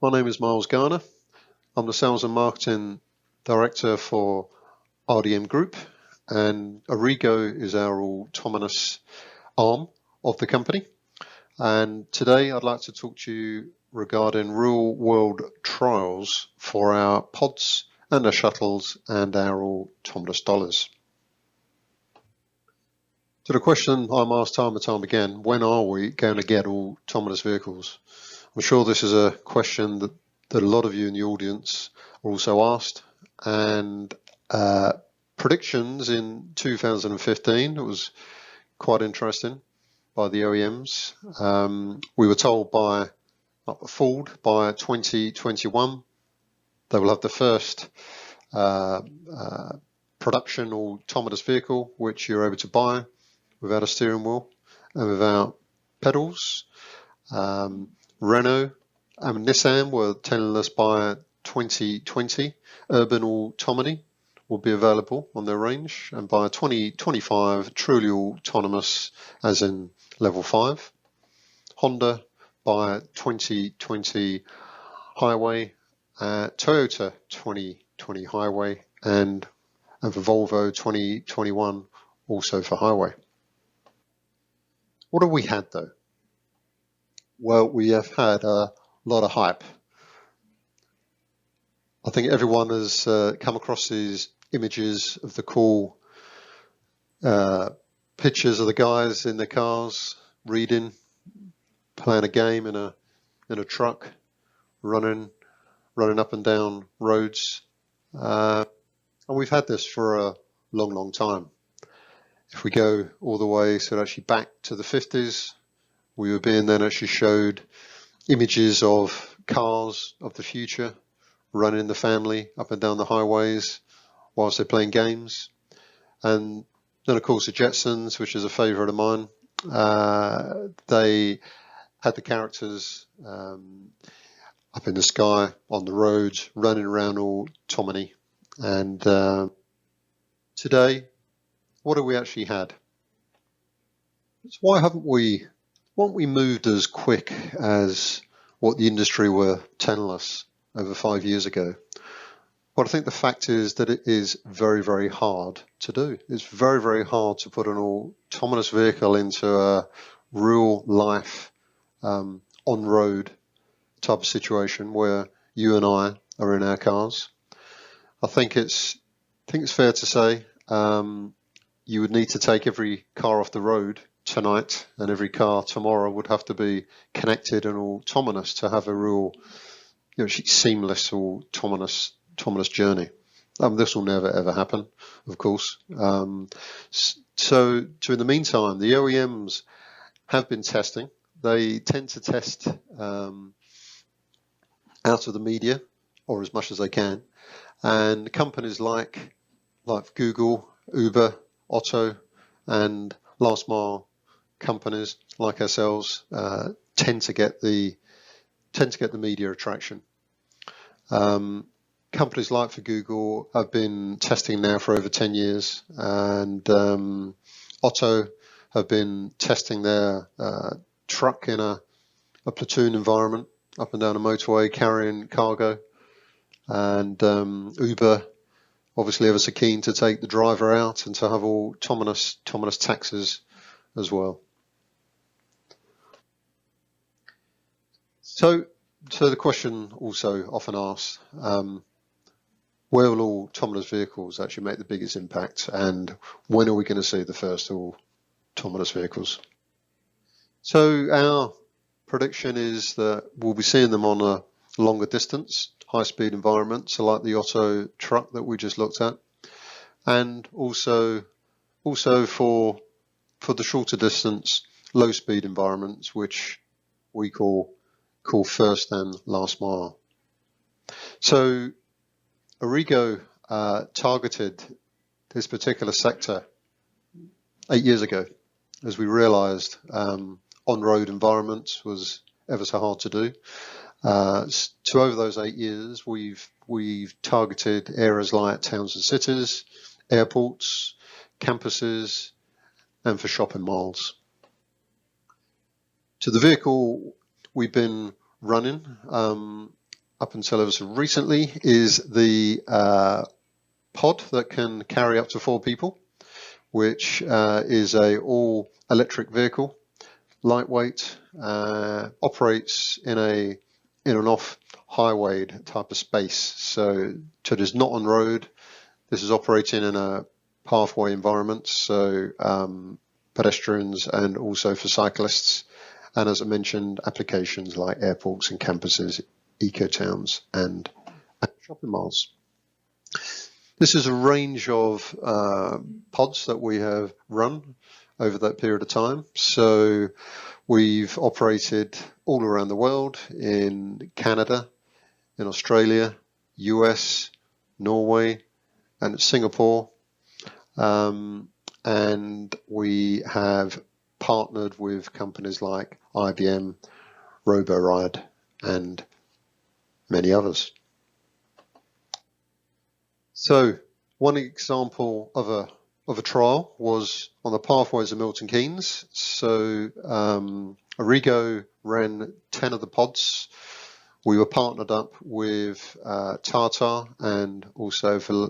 My name is Miles Garner. I'm the Sales and Marketing Director for RDM Group, and Aurrigo is our autonomous arm of the company. And today I'd like to talk to you regarding real-world trials for our pods and our shuttles and our autonomous dollars. So the question I'm asked time and time again, when are we going to get autonomous vehicles? I'm sure this is a question that a lot of you in the audience are also asked, and predictions in 2015, it was quite interesting by the OEMs. We were told by Ford by 2021 they will have the first production autonomous vehicle which you're able to buy without a steering wheel and without pedals. Renault and Nissan were telling us by 2020 urban autonomy will be available on their range, and by 2025 truly autonomous as in level 5. Honda by 2020 highway, Toyota 2020 highway, and for Volvo 2021 also for highway. What have we had though? Well, we have had a lot of hype. I think everyone has come across these images of the cool pictures of the guys in their cars reading, playing a game in a truck, running up and down roads, and we've had this for a long time. If we go all the way, so actually back to the 50s, we were being then actually showed images of cars of the future running the family up and down the highways whilst they're playing games. And then of course the Jetsons, which is a favourite of mine, they had the characters up in the sky on the roads running around autonomy. And today, what have we actually had? So why haven't we moved as quick as what the industry were telling us over 5 years ago? Well, I think the fact is that it is very hard to do. It's very hard to put an autonomous vehicle into a real life on-road type of situation where you and I are in our cars. I think it's fair to say you would need to take every car off the road tonight, and every car tomorrow would have to be connected and autonomous to have a real, seamless autonomous journey. This will never ever happen, of course. So in the meantime, the OEMs have been testing. They tend to test out of the media, or as much as they can, and companies like Google, Uber, Otto, and last mile companies like ourselves tend to get the media attraction. Companies like for Google have been testing now for over 10 years, and Otto have been testing their truck in a platoon environment up and down a motorway carrying cargo, and Uber obviously ever so keen to take the driver out and to have autonomous taxis as well. So the question also often asked, where will autonomous vehicles actually make the biggest impact, and when are we going to see the first autonomous vehicles? So our prediction is that we'll be seeing them on a longer distance, high-speed environment, so like the Otto truck that we just looked at, and also for the shorter distance, low-speed environments, which we call first and last mile. So Aurrigo targeted this particular sector 8 years ago, as we realised on-road environments was ever so hard to do. So over those 8 years, we've targeted areas like towns and cities, airports, campuses, and for shopping malls. To the vehicle we've been running up until ever so recently is the pod that can carry up to 4 people, which is a all electric vehicle, lightweight, operates in an off highway type of space. So it is not on road. This is operating in a pathway environment, so pedestrians and also for cyclists. And as I mentioned, applications like airports and campuses, eco-towns and shopping malls. This is a range of pods that we have run over that period of time. So we've operated all around the world, in Canada, in Australia, US, Norway, and Singapore. And we have partnered with companies like IBM, RoboRide, and many others. So one example of a trial was on the pathways of Milton Keynes. So Aurrigo ran 10 of the pods. We were partnered up with Tata and also for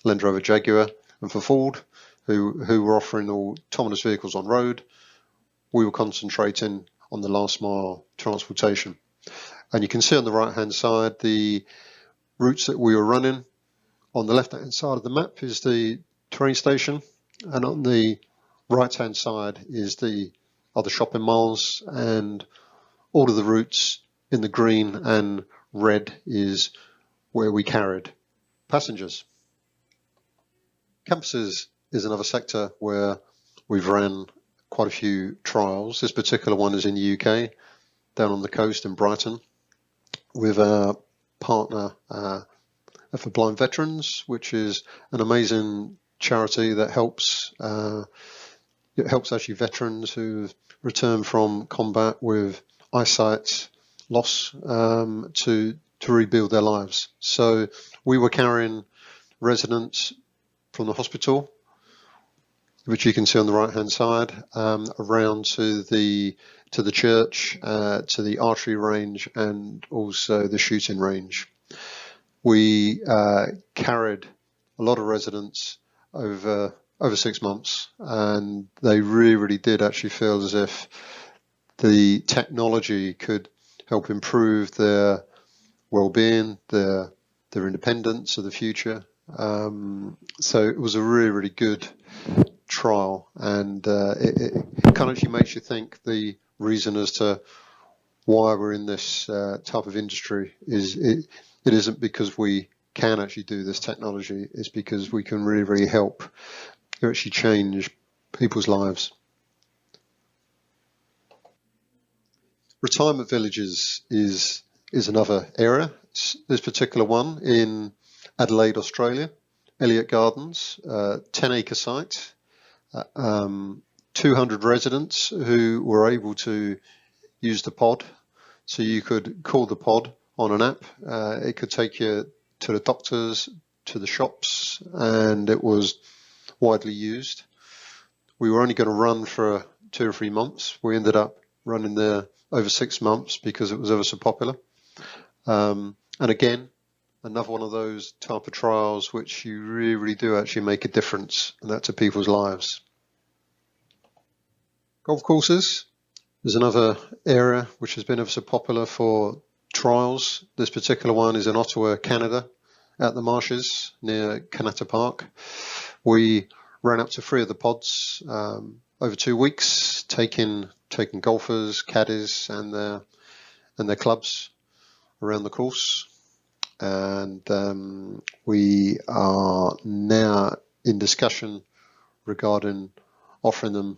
Land Rover Jaguar and for Ford, who were offering autonomous vehicles on road. We were concentrating on the last mile transportation. And you can see on the right hand side the routes that we were running. On the left hand side of the map is the train station, and on the right hand side is the other shopping malls, and all of the routes in the green and red is where we carried passengers. Campuses is another sector where we've ran quite a few trials. This particular one is in the UK, down on the coast in Brighton, with our partner for blind veterans, which is an amazing charity that helps actually veterans who've returned from combat with eyesight loss to rebuild their lives. So we were carrying residents from the hospital, which you can see on the right hand side, around to the church, to the archery range, and also the shooting range. We carried a lot of residents over 6 months, and they really did actually feel as if the technology could help improve their well-being, their independence of the future. So it was a really good trial, and it kind of actually makes you think the reason as to why we're in this type of industry is it isn't because we can actually do this technology, it's because we can really help actually change people's lives. Retirement villages is another area. This particular one in Adelaide, Australia, Elliott Gardens, 10-acre site, 200 residents who were able to use the pod. So you could call the pod on an app. It could take you to the doctors, to the shops, and it was widely used. We were only going to run for 2 or 3 months. We ended up running there over 6 months because it was ever so popular. And again, another one of those type of trials which you really do actually make a difference, and that to people's lives. Golf courses is another area which has been ever so popular for trials. This particular one is in Ottawa, Canada, at the marshes near Kanata Park. We ran up to 3 of the pods over 2 weeks, taking golfers, caddies, and their clubs around the course. And we are now in discussion regarding offering them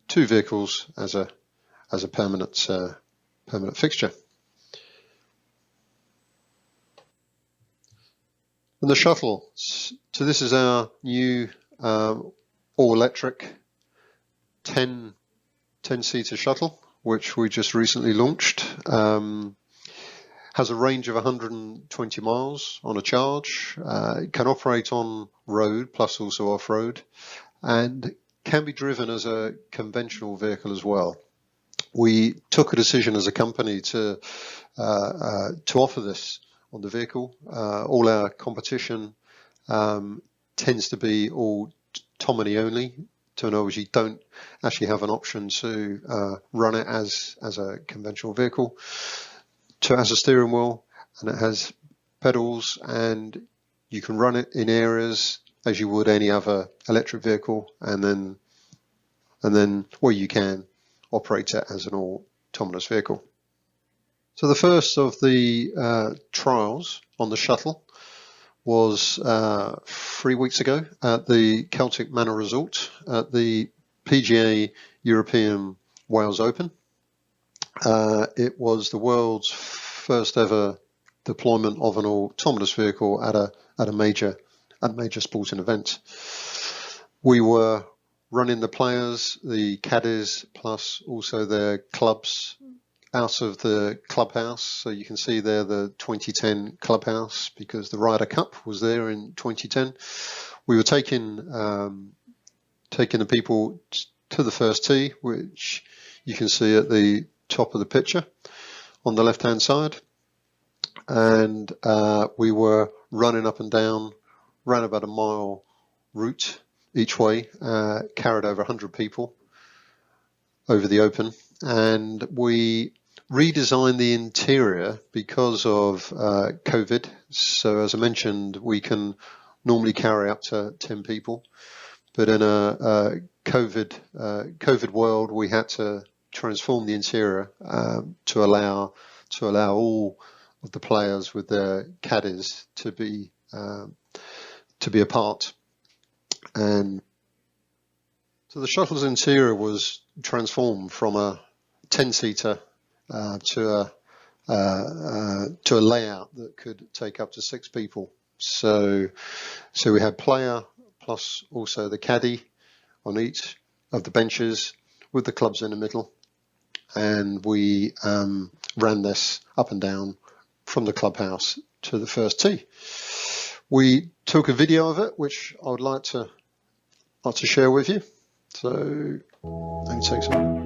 2 vehicles as a permanent fixture. And the shuttle. So this is our new all-electric 10-seater shuttle, which we just recently launched. Has a range of 120 miles on a charge. It can operate on road plus also off-road, and can be driven as a conventional vehicle as well. we took a decision as a company to offer this on the vehicle. All our competition tends to be all Tomini only. Turnovers, you don't actually have an option to run it as a conventional vehicle. So it has a steering wheel and it has pedals, and you can run it in areas as you would any other electric vehicle, and then where you can operate it as an autonomous vehicle. So the first of the trials on the Shuttle was 3 weeks ago at the Celtic Manor Resort at the PGA European Wales Open. It was the world's first ever deployment of an autonomous vehicle at a major sporting event. We were running the players, the caddies, plus also their clubs out of the clubhouse. So you can see there the 2010 clubhouse, because the Ryder Cup was there in 2010. We were taking the people to the first tee, which you can see at the top of the picture on the left hand side, and we were running up and down, ran about a mile route each way, carried over 100 people over the Open, and we redesigned the interior because of COVID. So as I mentioned, we can normally carry up to 10 people, but in a COVID world, we had to transform the interior to allow all of the players with their caddies to be apart. And so the Shuttle's interior was transformed from a 10-seater to a layout that could take up to 6 people. So we had player plus also the caddy on each of the benches with the clubs in the middle, and we ran this up and down from the clubhouse to the first tee. We took a video of it, which I would like to share with you. So let me take some.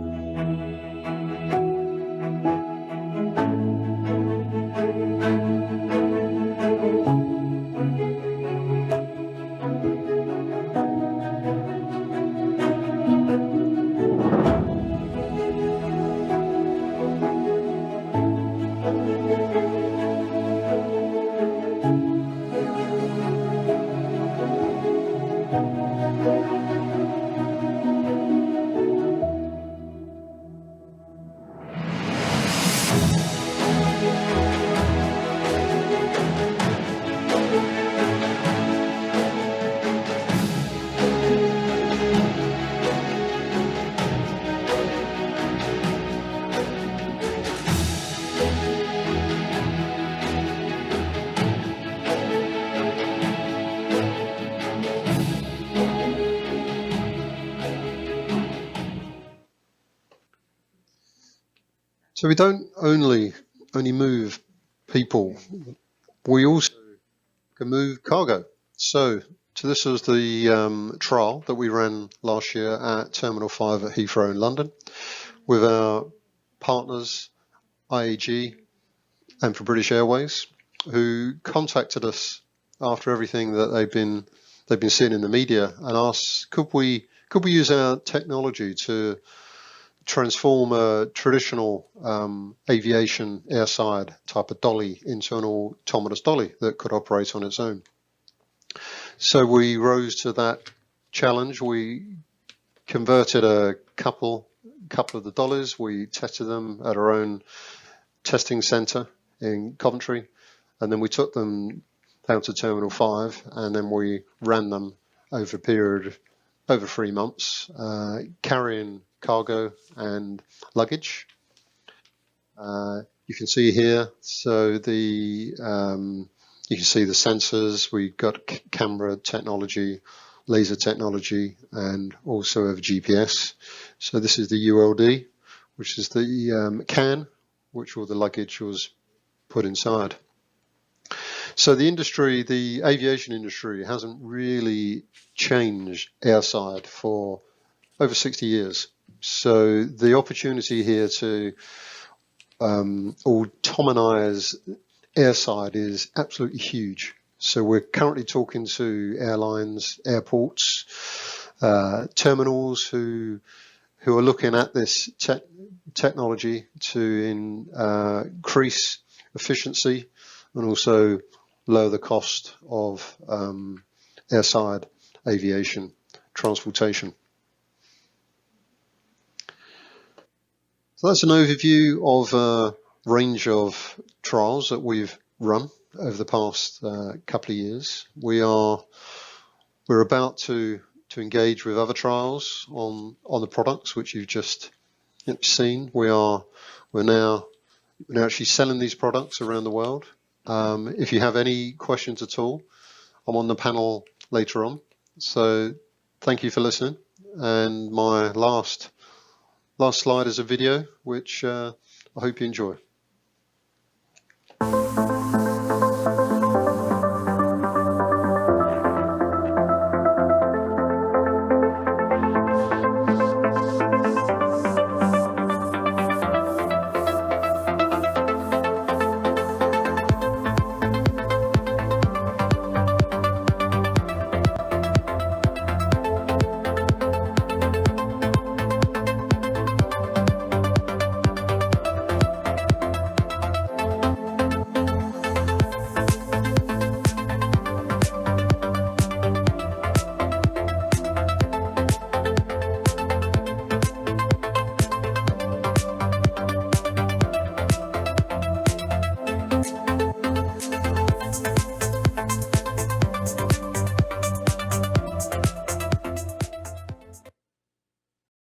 So we don't only move people, we also can move cargo. So this was the trial that we ran last year at Terminal 5 at Heathrow in London with our partners IAG and for British Airways, who contacted us after everything that they've been seeing in the media and asked, could we use our technology to transform a traditional aviation airside type of dolly into an autonomous dolly that could operate on its own. So we rose to that challenge. We converted a couple of the dollies. We tested them at our own testing centre in Coventry, and then we took them down to Terminal 5, and then we ran them over a period of over 3 months, carrying cargo and luggage. You can see here, so you can see the sensors. We've got camera technology, laser technology, and also have GPS. So this is the ULD, which is the can, which all the luggage was put inside. So the industry, the aviation industry, hasn't really changed airside for over 60 years. So the opportunity here to automatize airside is absolutely huge. So we're currently talking to airlines, airports, terminals who are looking at this technology to increase efficiency and also lower the cost of airside aviation transportation. So that's an overview of a range of trials that we've run over the past couple of years. We're about to engage with other trials on the products which you've just seen. We're now actually selling these products around the world. If you have any questions at all, I'm on the panel later on. So thank you for listening. And my last slide is a video which I hope you enjoy.